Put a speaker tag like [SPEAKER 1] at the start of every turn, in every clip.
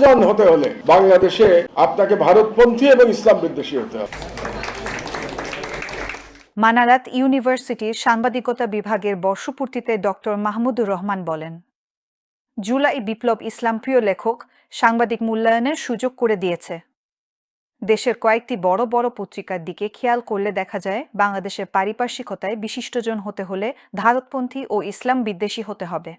[SPEAKER 1] জন হতে হলে বাংলাদেশে আপনাকে ভারতপন্থী এবং ইসলাম বিদ্বেষী হতে হবে।
[SPEAKER 2] মানারাত ইউনিভার্সিটির সাংবাদিকতা বিভাগের বর্ষপূর্তিতে ডক্টর মাহমুদুর রহমান বলেন, জুলাই বিপ্লব ইসলামপ্রিয় লেখক সাংবাদিক মূল্যায়নের সুযোগ করে দিয়েছে। দেশের কয়েকটি বড় বড় পত্রিকার দিকে খেয়াল করলে দেখা যায় বাংলাদেশের পারিপার্শ্বিকতায় বিশিষ্টজন হতে হলে ভারতপন্থী ও ইসলাম বিদ্বেষী হতে হবে।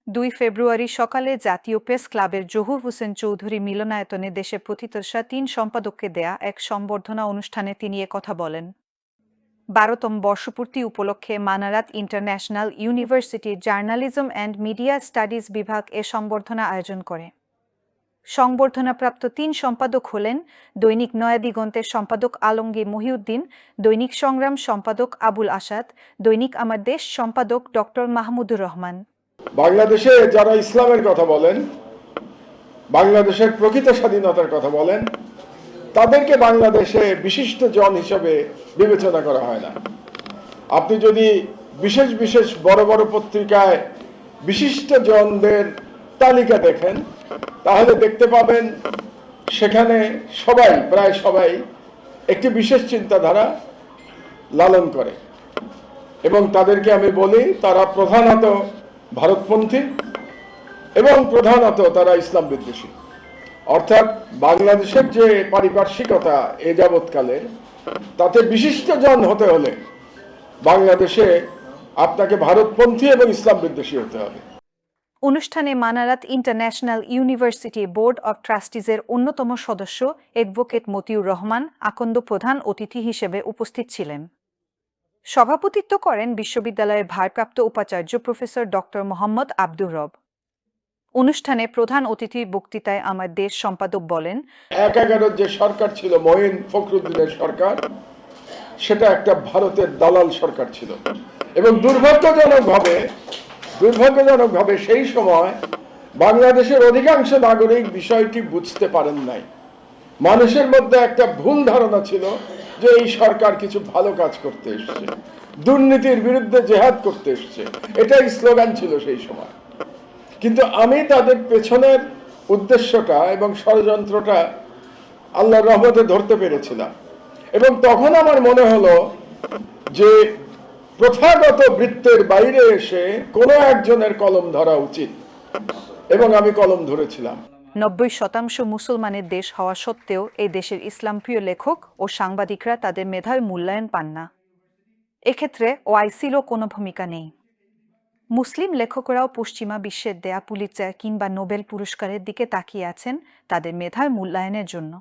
[SPEAKER 2] 2 ফেব্রুয়ারি সকালে জাতীয় প্রেস ক্লাবের জহুর হোসেন চৌধুরী মিলনায়তনে দেশের প্রতিষ্ঠা 3 সম্পাদককে দেয়া এক সম্বর্ধনা অনুষ্ঠানে তিনি কথা বলেন। 12তম বর্ষপূর্তি উপলক্ষে মানারাত ইন্টারন্যাশনাল ইউনিভার্সিটির জার্নালিজম অ্যান্ড মিডিয়া স্টাডিজ বিভাগ এ সম্বর্ধনা আয়োজন করে। সংবর্ধনাপ্রাপ্ত 3 সম্পাদক হলেন দৈনিক নয়াদিগন্তের সম্পাদক আলমগীর মহিউদ্দিন, দৈনিক সংগ্রাম সম্পাদক আবুল আসাদ, দৈনিক আমার দেশ সম্পাদক ডক্টর মাহমুদুর রহমান।
[SPEAKER 1] বাংলাদেশে যারা ইসলামের কথা বলেন, বাংলাদেশের প্রকৃত স্বাধীনতার কথা বলেন, তাদেরকে বাংলাদেশে বিশিষ্ট জন হিসেবে বিবেচনা করা হয় না। আপনি যদি বিশেষ বিশেষ বড় বড় পত্রিকায় বিশিষ্ট জনদের তালিকা দেখেন, তাহলে দেখতে পাবেন সেখানে প্রায় সবাই একটি বিশেষ চিন্তাধারা লালন করে, এবং তাদেরকে আমি বলি তারা প্রধানত ভারতপন্থী এবং প্রধানত তারা ইসলাম বিদ্বেষী। অর্থাৎ বাংলাদেশের যে পারিপার্শ্বিকতা এ যাবৎকালে, তাতে বিশিষ্ট জন হতে হলে বাংলাদেশে আপনাকে ভারতপন্থী এবং ইসলাম বিদ্বেষী হতে হবে।
[SPEAKER 2] অনুষ্ঠানে Manarat international university board of ট্রাস্টিজের অন্যতম সদস্য অ্যাডভোকেট মতিউর রহমান আকন্দ প্রধান অতিথি হিসেবে উপস্থিত ছিলেন। সভাপতিত্ব করেন বিশ্ববিদ্যালয়ের ভারপ্রাপ্ত উপাচার্য প্রফেসর ডক্টর মোহাম্মদ আব্দুর রব। অনুষ্ঠানে প্রধান অতিথির বক্তৃতায় আমার দেশ সম্পাদক বলেন,
[SPEAKER 1] 11 যে সরকার ছিল মঈন ফখরুদ্দিনের সরকার, সেটা একটা ভারতের দালাল সরকার ছিল, এবং দুর্ভাগ্যজনকভাবে সেই সময় বাংলাদেশের অধিকাংশ নাগরিক বিষয়টি বুঝতে পারেন নাই। মানুষের মধ্যে একটা ভুল ধারণা ছিল যে এই সরকার কিছু ভালো কাজ করতে এসছে, দুর্নীতির বিরুদ্ধে জেহাদ করতে এসছে, এটাই স্লোগান ছিল সেই সময়। কিন্তু আমি তাদের পেছনের উদ্দেশ্যটা এবং ষড়যন্ত্রটা আল্লাহর রহমতে ধরতে পেরেছিলাম, এবং তখন আমার মনে হলো যে প্রথাগত বৃত্তের বাইরে এসে কোনো একজনের কলম ধরা উচিত, এবং আমি কলম ধরেছিলাম।
[SPEAKER 2] 90% মুসলমানের দেশ হওয়া সত্ত্বেও এই দেশের ইসলামপ্রিয় লেখক ও সাংবাদিকরা তাদের মেধার মূল্যায়ন পান না। এক্ষেত্রে ওআইসিরও কোনো ভূমিকা নেই। মুসলিম লেখকরাও পশ্চিমা বিশ্বের দেয়া পুলিৎজার কিংবা নোবেল পুরস্কারের দিকে তাকিয়ে আছেন তাদের মেধার মূল্যায়নের জন্য।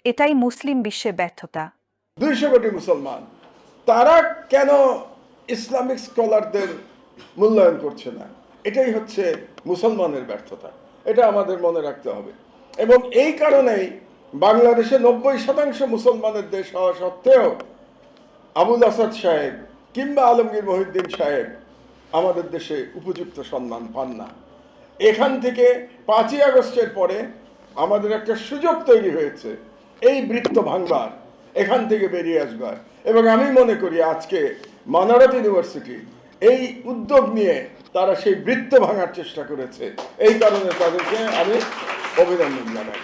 [SPEAKER 2] এটাই মুসলিম বিশ্বের ব্যর্থতা।
[SPEAKER 1] 200 কোটি মুসলমান, তারা কেন ইসলামিক স্কলারদের মূল্যায়ন করছে না? এটাই হচ্ছে মুসলমানের ব্যর্থতা, এটা আমাদের মনে রাখতে হবে। এবং এই কারণেই বাংলাদেশে 90% মুসলমানের দেশ হওয়া সত্ত্বেও আবুল আসাদ সাহেব কিংবা আলমগীর মহিউদ্দিন সাহেব আমাদের দেশে উপযুক্ত সম্মান পান না। এখান থেকে 5ই আগস্টের পরে আমাদের একটা সুযোগ তৈরি হয়েছে এই বৃত্ত ভাঙবার, এখান থেকে বেরিয়ে আসবার, এবং আমি মনে করি আজকে মানারাত ইউনিভার্সিটি এই উদ্যোগ নিয়ে তারা সেই বৃত্ত ভাঙার চেষ্টা করেছে। এই কারণে তাদেরকে আমি অভিনন্দন জানাই।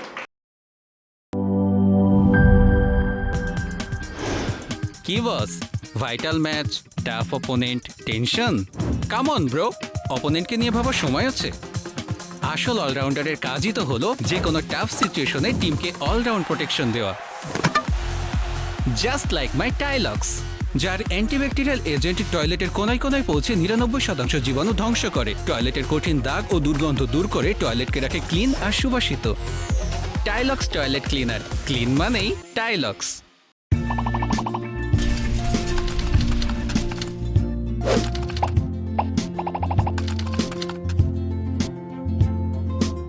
[SPEAKER 3] কি boss, vital match, tough opponent, tension? Come on bro, অপোনেন্টকে নিয়ে ভাবার সময় আছে। আসল অলরাউন্ডারের কাজই তো হলো যে কোনো টাফ সিচুয়েশনে টিমকে অলরাউন্ড প্রোটেকশন দেওয়া। জাস্ট লাইক মাই টাইলক্স, যার অ্যান্টিব্যাকটেরিয়াল এজেন্ট টয়লেটের কোনায় কোনায় পৌঁছে 99% জীবাণু ধ্বংস করে, টয়লেটের কঠিন দাগ ও দুর্গন্ধ দূর করে টয়লেটকে রাখে ক্লিন আর সুবাসিত। টাইলক্স টয়লেট ক্লিনার, ক্লিন মানেই টাইলক্স।